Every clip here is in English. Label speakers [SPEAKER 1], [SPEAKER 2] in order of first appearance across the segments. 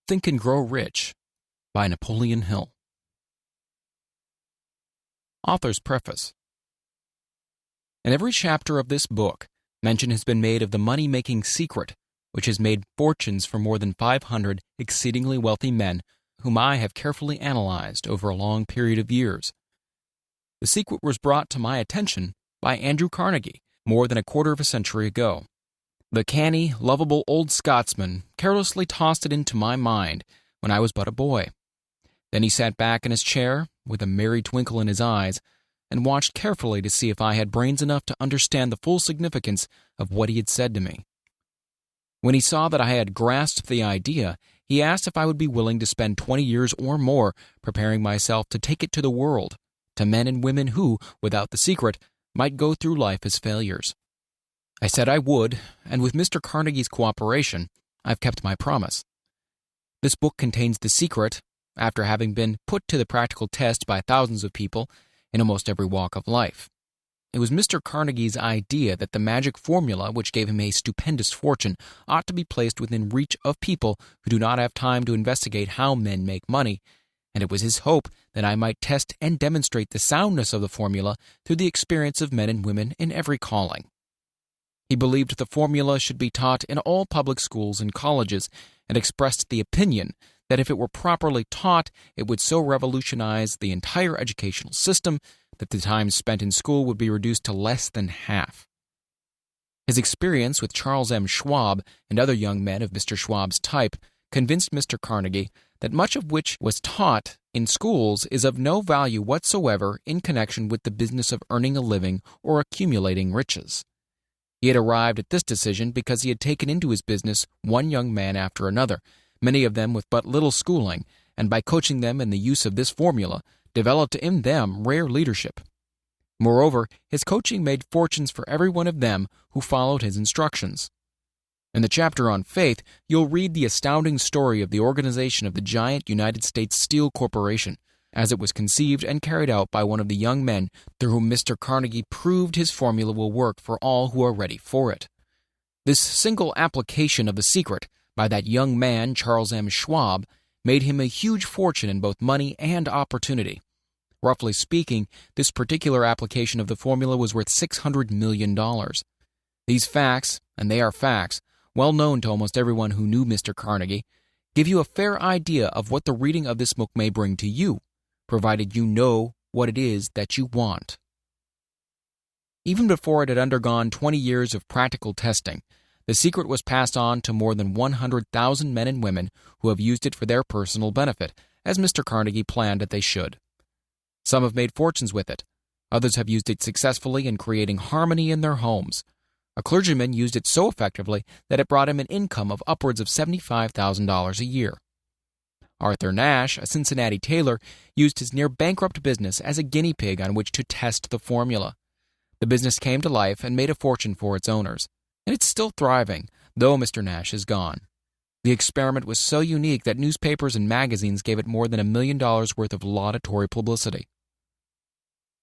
[SPEAKER 1] Think and Grow Rich by Napoleon Hill. Author's Preface. In every chapter of this book, mention has been made of the money-making secret, which has made fortunes for more than 500 exceedingly wealthy men whom I have carefully analyzed over a long period of years. The secret was brought to my attention by Andrew Carnegie more than a quarter of a century ago. The canny, lovable old Scotsman carelessly tossed it into my mind when I was but a boy. Then he sat back in his chair, with a merry twinkle in his eyes, and watched carefully to see if I had brains enough to understand the full significance of what he had said to me. When he saw that I had grasped the idea, he asked if I would be willing to spend 20 years or more preparing myself to take it to the world, to men and women who, without the secret, might go through life as failures. I said I would, and with Mr. Carnegie's cooperation, I've kept my promise. This book contains the secret, after having been put to the practical test by thousands of people in almost every walk of life. It was Mr. Carnegie's idea that the magic formula which gave him a stupendous fortune ought to be placed within reach of people who do not have time to investigate how men make money, and it was his hope that I might test and demonstrate the soundness of the formula through the experience of men and women in every calling. He believed the formula should be taught in all public schools and colleges, and expressed the opinion that if it were properly taught, it would so revolutionize the entire educational system that the time spent in school would be reduced to less than half. His experience with Charles M. Schwab and other young men of Mr. Schwab's type convinced Mr. Carnegie that much of which was taught in schools is of no value whatsoever in connection with the business of earning a living or accumulating riches. He had arrived at this decision because he had taken into his business one young man after another, many of them with but little schooling, and by coaching them in the use of this formula, developed in them rare leadership. Moreover, his coaching made fortunes for every one of them who followed his instructions. In the chapter on faith, you'll read the astounding story of the organization of the giant United States Steel Corporation, as it was conceived and carried out by one of the young men through whom Mr. Carnegie proved his formula will work for all who are ready for it. This single application of the secret by that young man, Charles M. Schwab, made him a huge fortune in both money and opportunity. Roughly speaking, this particular application of the formula was worth $600 million. These facts, and they are facts, well known to almost everyone who knew Mr. Carnegie, give you a fair idea of what the reading of this book may bring to you, provided you know what it is that you want. Even before it had undergone 20 years of practical testing, the secret was passed on to more than 100,000 men and women who have used it for their personal benefit, as Mr. Carnegie planned that they should. Some have made fortunes with it. Others have used it successfully in creating harmony in their homes. A clergyman used it so effectively that it brought him an income of upwards of $75,000 a year. Arthur Nash, a Cincinnati tailor, used his near-bankrupt business as a guinea pig on which to test the formula. The business came to life and made a fortune for its owners, and it's still thriving, though Mr. Nash is gone. The experiment was so unique that newspapers and magazines gave it more than $1 million worth of laudatory publicity.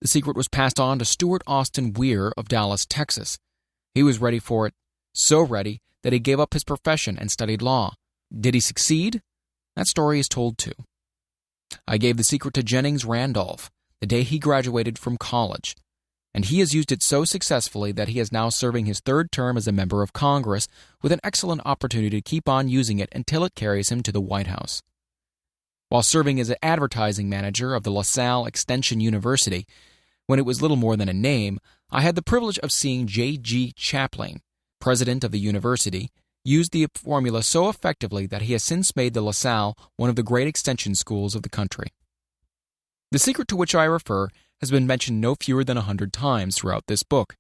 [SPEAKER 1] The secret was passed on to Stuart Austin Weir of Dallas, Texas. He was ready for it, so ready that he gave up his profession and studied law. Did he succeed? That story is told too. I gave the secret to Jennings Randolph the day he graduated from college, and he has used it so successfully that he is now serving his third term as a member of Congress with an excellent opportunity to keep on using it until it carries him to the White House. While serving as an advertising manager of the LaSalle Extension University, when it was little more than a name, I had the privilege of seeing J.G. Chaplin, president of the university, use the formula so effectively that he has since made the LaSalle one of the great extension schools of the country. The secret to which I refer has been mentioned no fewer than 100 times throughout this book.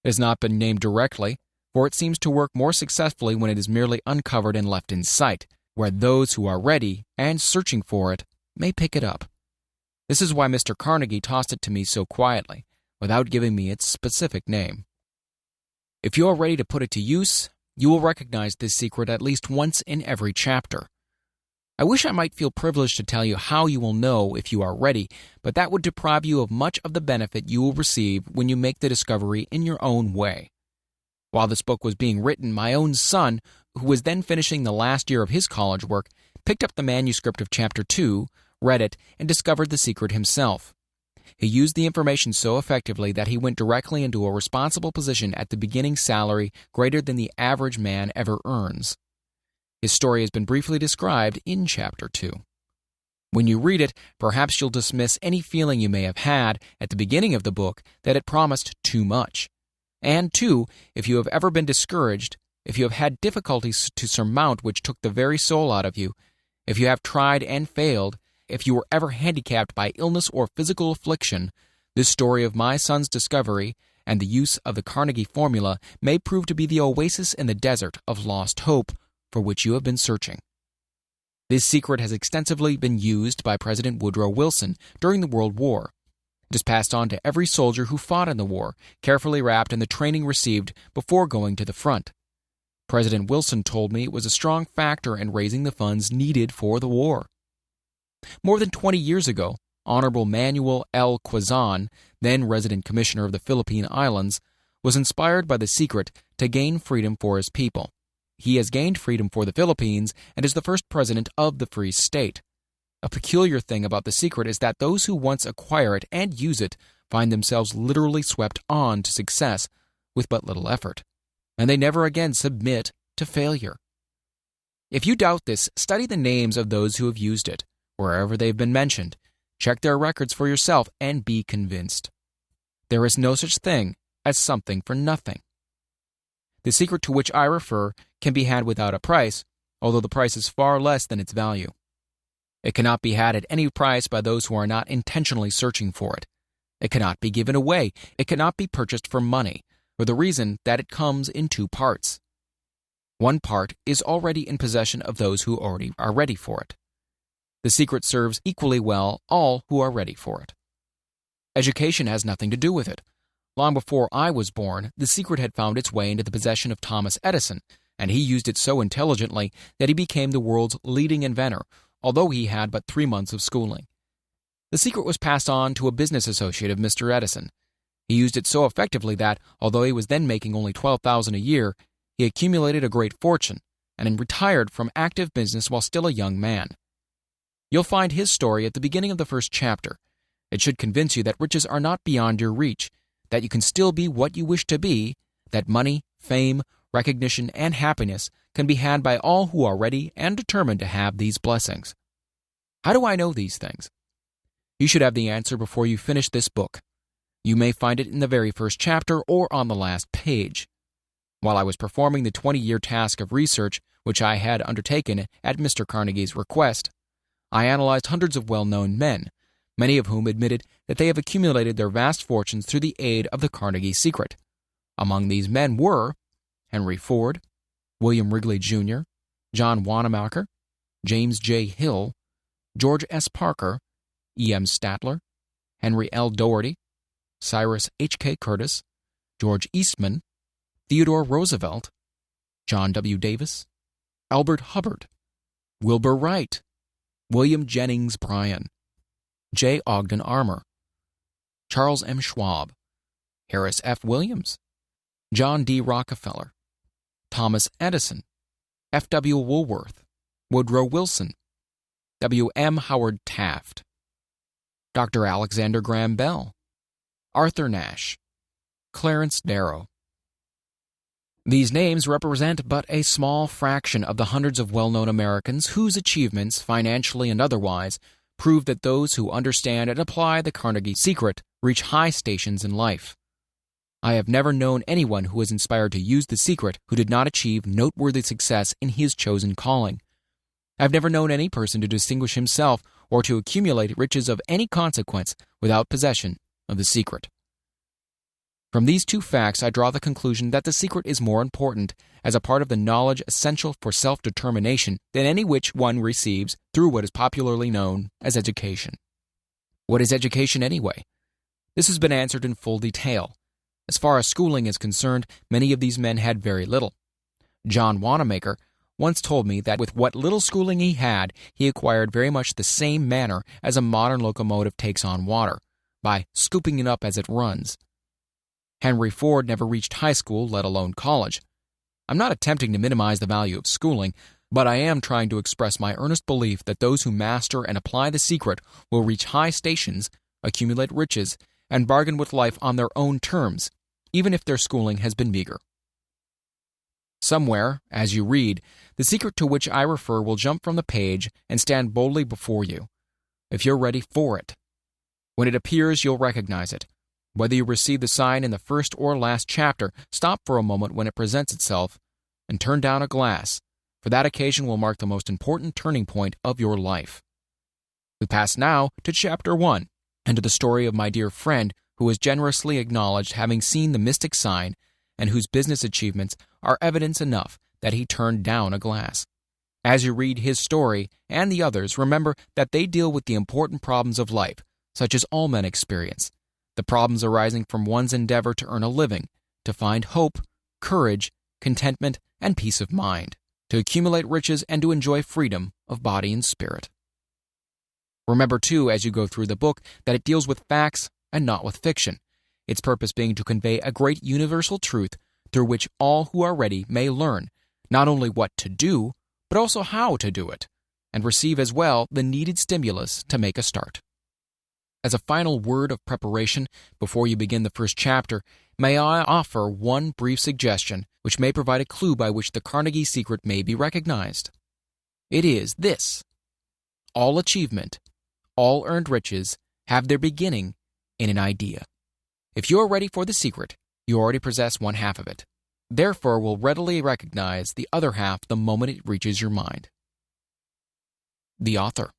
[SPEAKER 1] It has not been named directly, for it seems to work more successfully when it is merely uncovered and left in sight, where those who are ready and searching for it may pick it up. This is why Mr. Carnegie tossed it to me so quietly, without giving me its specific name. If you are ready to put it to use, you will recognize this secret at least once in every chapter. I wish I might feel privileged to tell you how you will know if you are ready, but that would deprive you of much of the benefit you will receive when you make the discovery in your own way. While this book was being written, my own son, who was then finishing the last year of his college work, picked up the manuscript of Chapter 2, read it, and discovered the secret himself. He used the information so effectively that he went directly into a responsible position at the beginning salary greater than the average man ever earns. His story has been briefly described in Chapter 2. When you read it, perhaps you'll dismiss any feeling you may have had at the beginning of the book that it promised too much. And, too, if you have ever been discouraged, if you have had difficulties to surmount which took the very soul out of you, if you have tried and failed, if you were ever handicapped by illness or physical affliction, this story of my son's discovery and the use of the Carnegie formula may prove to be the oasis in the desert of lost hope for which you have been searching. This secret has extensively been used by President Woodrow Wilson during the World War. It is passed on to every soldier who fought in the war, carefully wrapped in the training received before going to the front. President Wilson told me it was a strong factor in raising the funds needed for the war. More than 20 years ago, Honorable Manuel L. Quezon, then resident commissioner of the Philippine Islands, was inspired by the secret to gain freedom for his people. He has gained freedom for the Philippines and is the first president of the Free State. A peculiar thing about the secret is that those who once acquire it and use it find themselves literally swept on to success with but little effort, and they never again submit to failure. If you doubt this, study the names of those who have used it, wherever they've been mentioned. Check their records for yourself and be convinced. There is no such thing as something for nothing. The secret to which I refer can be had without a price, although the price is far less than its value. It cannot be had at any price by those who are not intentionally searching for it. It cannot be given away. It cannot be purchased for money, for the reason that it comes in two parts. One part is already in possession of those who already are ready for it. The secret serves equally well all who are ready for it. Education has nothing to do with it. Long before I was born, the secret had found its way into the possession of Thomas Edison, and he used it so intelligently that he became the world's leading inventor, although he had but 3 months of schooling. The secret was passed on to a business associate of Mr. Edison. He used it so effectively that, although he was then making only $12,000 a year, he accumulated a great fortune, and retired from active business while still a young man. You'll find his story at the beginning of the first chapter. It should convince you that riches are not beyond your reach, that you can still be what you wish to be, that money, fame, recognition, and happiness can be had by all who are ready and determined to have these blessings. How do I know these things? You should have the answer before you finish this book. You may find it in the very first chapter or on the last page. While I was performing the 20-year task of research which I had undertaken at Mr. Carnegie's request, I analyzed hundreds of well-known men, many of whom admitted that they have accumulated their vast fortunes through the aid of the Carnegie secret. Among these men were Henry Ford, William Wrigley Jr., John Wanamaker, James J. Hill, George S. Parker, E. M. Statler, Henry L. Doherty, Cyrus H. K. Curtis, George Eastman, Theodore Roosevelt, John W. Davis, Albert Hubbard, Wilbur Wright, William Jennings Bryan, J. Ogden Armour, Charles M. Schwab, Harris F. Williams, John D. Rockefeller, Thomas Edison, F. W. Woolworth, Woodrow Wilson, W. M. Howard Taft, Dr. Alexander Graham Bell, Arthur Nash, Clarence Darrow. These names represent but a small fraction of the hundreds of well-known Americans whose achievements, financially and otherwise, prove that those who understand and apply the Carnegie secret reach high stations in life. I have never known anyone who was inspired to use the secret who did not achieve noteworthy success in his chosen calling. I have never known any person to distinguish himself or to accumulate riches of any consequence without possession of the secret. From these two facts, I draw the conclusion that the secret is more important as a part of the knowledge essential for self-determination than any which one receives through what is popularly known as education. What is education anyway? This has been answered in full detail. As far as schooling is concerned, many of these men had very little. John Wanamaker once told me that with what little schooling he had, he acquired very much the same manner as a modern locomotive takes on water, by scooping it up as it runs. Henry Ford never reached high school, let alone college. I'm not attempting to minimize the value of schooling, but I am trying to express my earnest belief that those who master and apply the secret will reach high stations, accumulate riches, and bargain with life on their own terms, even if their schooling has been meager. Somewhere, as you read, the secret to which I refer will jump from the page and stand boldly before you, if you're ready for it. When it appears, you'll recognize it. Whether you receive the sign in the first or last chapter, stop for a moment when it presents itself and turn down a glass, for that occasion will mark the most important turning point of your life. We pass now to Chapter 1, and to the story of my dear friend who has generously acknowledged having seen the mystic sign and whose business achievements are evidence enough that he turned down a glass. As you read his story and the others, remember that they deal with the important problems of life, such as all men experience, the problems arising from one's endeavor to earn a living, to find hope, courage, contentment, and peace of mind, to accumulate riches and to enjoy freedom of body and spirit. Remember, too, as you go through the book, that it deals with facts and not with fiction, its purpose being to convey a great universal truth through which all who are ready may learn not only what to do, but also how to do it, and receive as well the needed stimulus to make a start. As a final word of preparation before you begin the first chapter, may I offer one brief suggestion which may provide a clue by which the Carnegie secret may be recognized. It is this: all achievement, all earned riches have their beginning in an idea. If you are ready for the secret, you already possess one half of it. Therefore, will readily recognize the other half the moment it reaches your mind. The author.